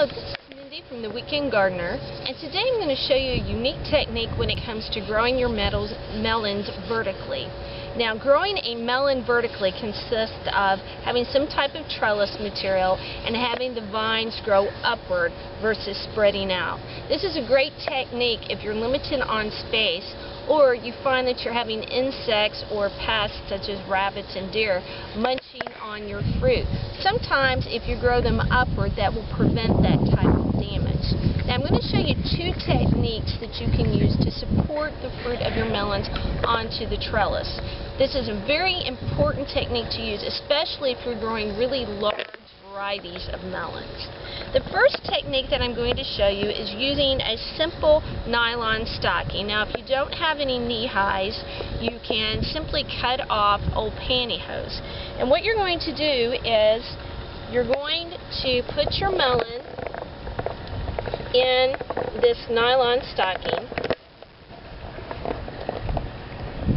Hello, this is Mindy from the Weekend Gardener, and today I'm going to show you a unique technique when it comes to growing your melons vertically. Now, growing a melon vertically consists of having some type of trellis material and having the vines grow upward versus spreading out. This is a great technique if you're limited on space, or you find that you're having insects or pests such as rabbits and deer munching on your fruit. Sometimes if you grow them upward, that will prevent that type of damage. Now I'm going to show you two techniques that you can use to support the fruit of your melons onto the trellis. This is a very important technique to use, especially if you're growing really large varieties of melons. The first technique that I'm going to show you is using a simple nylon stocking. Now, if you don't have any knee highs, you can simply cut off old pantyhose. And what you're going to do is you're going to put your melon in this nylon stocking,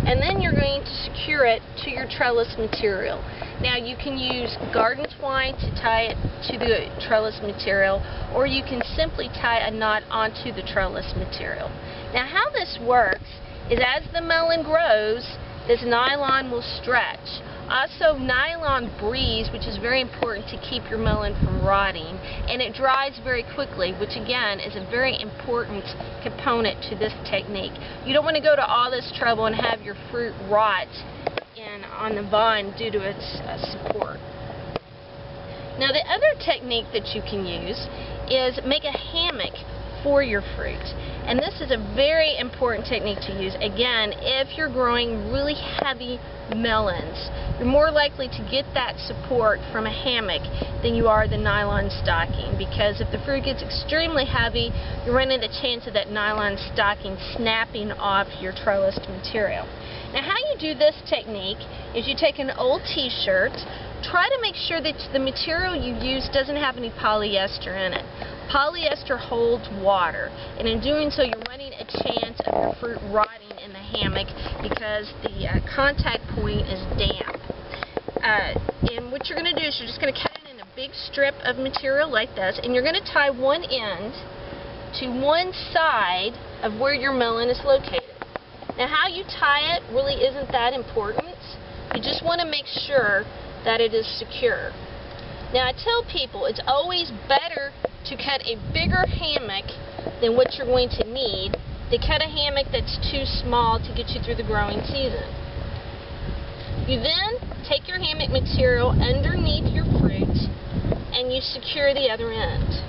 and then you're going to secure it to your trellis material. Now, you can use garden twine to tie it to the trellis material, or you can simply tie a knot onto the trellis material. Now, how this works is as the melon grows, this nylon will stretch. Also, nylon breathes, which is very important to keep your melon from rotting, and it dries very quickly, which again is a very important component to this technique. You don't want to go to all this trouble and have your fruit rot on the vine due to its support. Now, the other technique that you can use is make a hammock for your fruit. And this is a very important technique to use. Again, if you're growing really heavy melons, you're more likely to get that support from a hammock than you are the nylon stocking, because if the fruit gets extremely heavy, you're running the chance of that nylon stocking snapping off your trellis material. Now, how you do this technique is you take an old t-shirt, try to make sure that the material you use doesn't have any polyester in it. Polyester holds water, and in doing so you're running a chance of your fruit rotting in the hammock because the contact point is damp. And what you're going to do is you're just going to cut it in a big strip of material like this, and you're going to tie one end to one side of where your melon is located. Now, how you tie it really isn't that important. You just want to make sure that it is secure. Now, I tell people it's always better to cut a bigger hammock than what you're going to need than cut a hammock that's too small to get you through the growing season. You then take your hammock material underneath your fruit and you secure the other end.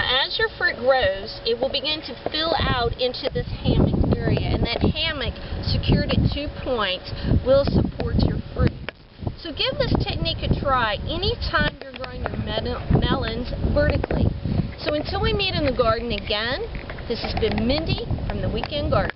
As your fruit grows, it will begin to fill out into this hammock area, and that hammock secured at 2 points will support your fruit. So give this technique a try anytime you're growing your melons vertically. So until we meet in the garden again, this has been Mindy from the Weekend Gardener.